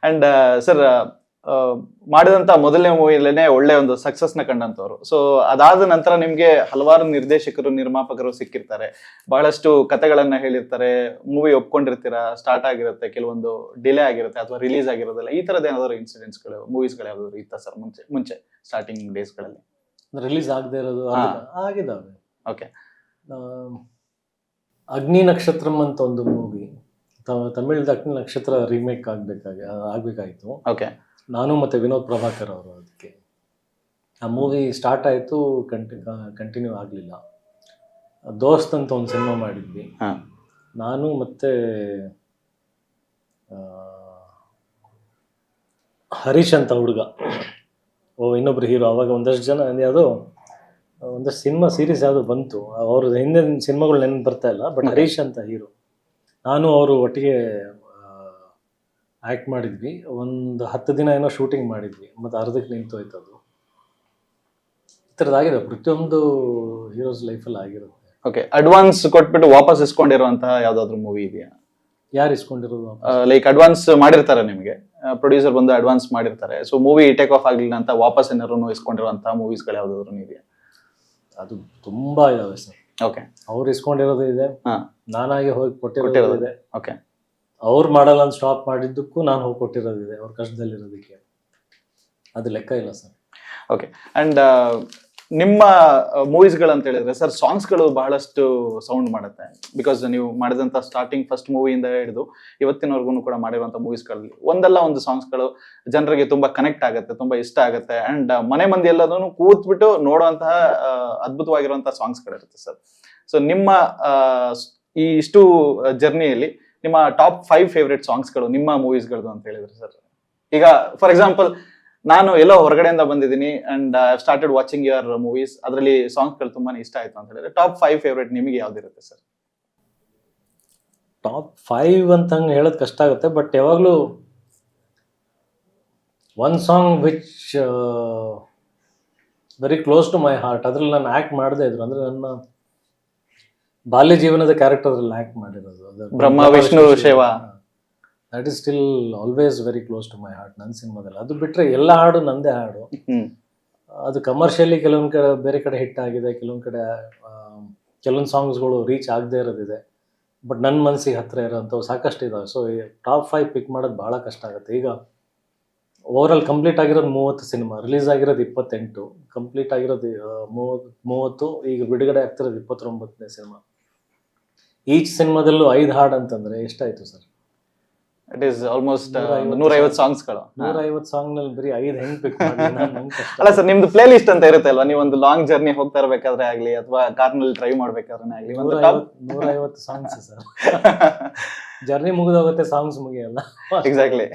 And sir, ಮಾಡಿದಂತ ಮೊದಲನೇ ಮೂವಿಲೇನೆ ಒಳ್ಳೆ ಒಂದು ಸಕ್ಸಸ್ ನ ಕಂಡಂತವ್ರು. ಸೊ ಅದಾದ ನಂತರ ನಿಮ್ಗೆ ಹಲವಾರು ನಿರ್ದೇಶಕರು, ನಿರ್ಮಾಪಕರು ಸಿಕ್ಕಿರ್ತಾರೆ, ಬಹಳಷ್ಟು ಕಥೆಗಳನ್ನ ಹೇಳಿರ್ತಾರೆ, ಮೂವಿ ಒಪ್ಕೊಂಡಿರ್ತೀರಾ, ಸ್ಟಾರ್ಟ್ ಆಗಿರುತ್ತೆ, ಕೆಲವೊಂದು ಡಿಲೇ ಆಗಿರುತ್ತೆ ಅಥವಾ ರಿಲೀಸ್ ಆಗಿರೋದಿಲ್ಲ. ಈ ತರದ ಏನಾದ್ರು ಇನ್ಸಿಡೆಂಟ್ಸ್ಗಳು, ಮೂವೀಸ್ಗಳು ಯಾವ್ದಾದ್ರು ಇತ್ತ ಸರ್ ಮುಂಚೆ ಸ್ಟಾರ್ಟಿಂಗ್ ಡೇಸ್ಗಳಲ್ಲಿ? ರಿಲೀಸ್ ಆಗದೆ ಇರೋದು ಆಗಿದ್ದಾವೆ. ಓಕೆ. ಅಗ್ನಿ ನಕ್ಷತ್ರಂ ಅಂತ ಒಂದು ಮೂವಿ, ತಮಿಳ್ದ ಅಗ್ನಿ ನಕ್ಷತ್ರ ರೀಮೇಕ್ ಆಗ್ಬೇಕಾಯ್ತು. ಓಕೆ. ನಾನು ಮತ್ತು ವಿನೋದ್ ಪ್ರಭಾಕರ್ ಅವರು. ಅದಕ್ಕೆ ಆ ಮೂವಿ ಸ್ಟಾರ್ಟ್ ಆಯಿತು, ಕಂಟಿನ್ಯೂ ಆಗಲಿಲ್ಲ. ದೋಸ್ತ್ ಅಂತ ಒಂದು ಸಿನಿಮಾ ಮಾಡಿದ್ವಿ ನಾನು ಮತ್ತು ಹರೀಶ್ ಅಂತ ಹುಡುಗ, ಇನ್ನೊಬ್ರು ಹೀರೋ. ಅವಾಗ ಒಂದಷ್ಟು ಜನ ಯಾವುದೋ ಒಂದಷ್ಟು ಸಿನಿಮಾ ಸೀರೀಸ್ ಯಾವುದು ಬಂತು, ಅವ್ರದ್ದು ಹಿಂದಿನ ಸಿನಿಮಾಗಳು ನೆನಪು ಬರ್ತಾ ಇಲ್ಲ. ಬಟ್ ಹರೀಶ್ ಅಂತ ಹೀರೋ, ನಾನು ಅವರು ಒಟ್ಟಿಗೆ ಆ್ಯಕ್ಟ್ ಮಾಡಿದ್ವಿ. ಒಂದು 10 ದಿನ ಏನೋ ಶೂಟಿಂಗ್ ಮಾಡಿದ್ವಿ, ಮತ್ತು ಅರ್ಧಕ್ಕೆ ನಿಂತೋಯ್ತು ಅದು. ಈ ಥರದ್ದಾಗಿದೆ ಪ್ರತಿಯೊಂದು ಹೀರೋಸ್ ಲೈಫಲ್ಲಿ ಆಗಿರುತ್ತೆ. ಓಕೆ. ಅಡ್ವಾನ್ಸ್ ಕೊಟ್ಬಿಟ್ಟು ವಾಪಸ್ ಇಸ್ಕೊಂಡಿರುವಂತಹ ಯಾವ್ದಾದ್ರು ಮೂವಿ ಇದೆಯಾ? ಯಾರು ಇಸ್ಕೊಂಡಿರೋದು? ಲೈಕ್ ಅಡ್ವಾನ್ಸ್ ಮಾಡಿರ್ತಾರೆ ನಿಮಗೆ, ಪ್ರೊಡ್ಯೂಸರ್ ಬಂದು ಅಡ್ವಾನ್ಸ್ ಮಾಡಿರ್ತಾರೆ, ಸೊ ಮೂವಿ ಟೇಕ್ ಆಫ್ ಆಗಲಿಲ್ಲ ಅಂತ ವಾಪಸ್ ಏನಾದ್ರು ಇಸ್ಕೊಂಡಿರುವಂತಹ ಮೂವೀಸ್ಗಳು ಯಾವ್ದಾದ್ರು ಇದೆಯಾ? ಅದು ತುಂಬಾ ಇದಾವೆ ಸರ್. ಓಕೆ. ಅವ್ರು ಇಸ್ಕೊಂಡಿರೋದು ಇದೆ, ನಾನಾಗಿ ಹೋಗಿ ಕೊಟ್ಟಿರೋದು ಇದೆ. ಓಕೆ. ಅವ್ರು ಮಾಡಲ್ಲ ಅಂತ ಸ್ಟಾಪ್ ಮಾಡಿದ್ದಕ್ಕೂ ನಾನು ಹೋಗಿ ಕೊಟ್ಟಿರೋದಿದೆ, ಅವ್ರ ಕಷ್ಟದಲ್ಲಿರೋದಕ್ಕೆ. ಅದು ಲೆಕ್ಕ ಇಲ್ಲ ಸರ್. ಓಕೆ. ಅಂಡ್ ನಿಮ್ಮ ಮೂವೀಸ್ಗಳು ಅಂತ ಹೇಳಿದ್ರೆ ಸರ್, ಸಾಂಗ್ಸ್ಗಳು ಬಹಳಷ್ಟು ಸೌಂಡ್ ಮಾಡುತ್ತೆ. ಬಿಕಾಸ್ ನೀವು ಮಾಡಿದಂಥ ಸ್ಟಾರ್ಟಿಂಗ್ ಫಸ್ಟ್ ಮೂವಿಯಿಂದ ಹಿಡಿದು ಇವತ್ತಿನವರೆಗೂ ಕೂಡ ಮಾಡಿರುವಂಥ ಮೂವೀಸ್ಗಳಲ್ಲಿ ಒಂದಲ್ಲ ಒಂದು ಸಾಂಗ್ಸ್ಗಳು ಜನರಿಗೆ ತುಂಬಾ ಕನೆಕ್ಟ್ ಆಗುತ್ತೆ, ತುಂಬಾ ಇಷ್ಟ ಆಗುತ್ತೆ. ಅಂಡ್ ಮನೆ ಮಂದಿ ಎಲ್ಲದನ್ನು ಕೂತ್ಬಿಟ್ಟು ನೋಡುವಂತಹ ಅದ್ಭುತವಾಗಿರುವಂತಹ ಸಾಂಗ್ಸ್ಗಳಿರುತ್ತೆ ಸರ್. ಸೊ ನಿಮ್ಮ ಈ ಇಷ್ಟು ಜರ್ನಿಯಲ್ಲಿ ನಿಮ್ಮ ಟಾಪ್ 5 ಫೇವ್ರೇಟ್ ಸಾಂಗ್ಸ್ಗಳು ನಿಮ್ಮ ಮೂವೀಸ್ಗಳದ್ದು ಅಂತ ಹೇಳಿದ್ರೆ ಸರ್. ಈಗ ಫಾರ್ ಎಕ್ಸಾಂಪಲ್, ನಾನು ಎಲ್ಲೋ ಹೊರಗಡೆಯಿಂದ ಬಂದಿದ್ದೀನಿ and I started watching your movies, ಅದರಲ್ಲಿ ಸಾಂಗ್ಸ್ಗಳು ತುಂಬಾನೇ ಇಷ್ಟ ಆಯ್ತು ಅಂತ ಹೇಳಿದ್ರೆ ಟಾಪ್ 5 ಫೇವ್ರೇಟ್ ನಿಮಗೆ ಯಾವ್ದಿರುತ್ತೆ ಸರ್? ಟಾಪ್ 5 ಅಂತ ಹಂಗೆ ಹೇಳೋದು ಕಷ್ಟ ಆಗುತ್ತೆ. ಬಟ್ ಯಾವಾಗಲೂ one song which very close to my heart, ಅದ್ರಲ್ಲಿ ನಾನು ಆ್ಯಕ್ಟ್ ಮಾಡದೇ ಇದ್ರು, ಅಂದರೆ ನನ್ನ ಬಾಲ್ಯ ಜೀವನದ ಕ್ಯಾರೆಕ್ಟರ್ ಅದ್ರಲ್ಲಿ ಆ್ಯಕ್ಟ್ ಮಾಡಿರೋದು, Brahma Vishnu Shiva. That is still always very close to my heart ನನ್ನ ಸಿನಿಮಾದಲ್ಲಿ. ಅದು ಬಿಟ್ಟರೆ ಎಲ್ಲ ಹಾಡು ನಂದೇ ಹಾಡು. ಅದು ಕಮರ್ಷಿಯಲಿ ಕೆಲವೊಂದು ಕಡೆ ಬೇರೆ ಕಡೆ ಹಿಟ್ ಆಗಿದೆ, ಕೆಲವೊಂದು ಸಾಂಗ್ಸ್ಗಳು ರೀಚ್ ಆಗದೆ ಇರೋದಿದೆ. ಬಟ್ ನನ್ನ ಮನಸ್ಸಿಗೆ ಹತ್ತಿರ ಇರೋಂಥವು ಸಾಕಷ್ಟು ಇದ್ದಾವೆ. ಸೊ ಟಾಪ್ 5 ಪಿಕ್ ಮಾಡೋದು ಭಾಳ ಕಷ್ಟ ಆಗುತ್ತೆ. ಈಗ ಓವರಾಲ್ ಕಂಪ್ಲೀಟ್ ಆಗಿರೋದು 30 ಸಿನಿಮಾ, ರಿಲೀಸ್ ಆಗಿರೋದು 28, ಕಂಪ್ಲೀಟ್ ಆಗಿರೋದು 30, ಈಗ ಬಿಡುಗಡೆ ಆಗ್ತಿರೋದು 29ನೇ ಸಿನಿಮಾ. ಈಚ್ ಸಿನಿಮಾದಲ್ಲೂ 5 ಹಾಡು ಅಂತಂದರೆ ಎಷ್ಟಾಯಿತು ಸರ್? It is almost 150 ಸಾಂಗ್ಸ್ಗಳು. 150 ಸಾಂಗ್ನಲ್ಲಿ ಬರೀ 5 ಹೆಂಗ್ ಪಿಕ್ ಮಾಡಿ? ಅಲ್ಲ ಸರ್, ನಿಮ್ದು ಪ್ಲೇ ಲಿಸ್ಟ್ ಅಂತ ಇರುತ್ತೆ ಅಲ್ವಾ? ನೀವು ಒಂದು ಲಾಂಗ್ ಜರ್ನಿ ಹೋಗ್ತಾ ಇರಬೇಕಾದ್ರೆ ಆಗ್ಲಿ ಅಥವಾ ಕಾರ್ನಲ್ಲಿ ಡ್ರೈವ್ ಮಾಡ್ಬೇಕಾದ್ರೆ ಆಗ್ಲಿ, 150 ಸಾಂಗ್ಸ್ ಸರ್. ಜರ್ನಿ ಮುಗಿದೋಗುತ್ತೆ, ಸಾಂಗ್ಸ್ ಮುಗಿಯಲ್ಲ. ಎಕ್ಸಾಕ್ಟ್ಲಿ.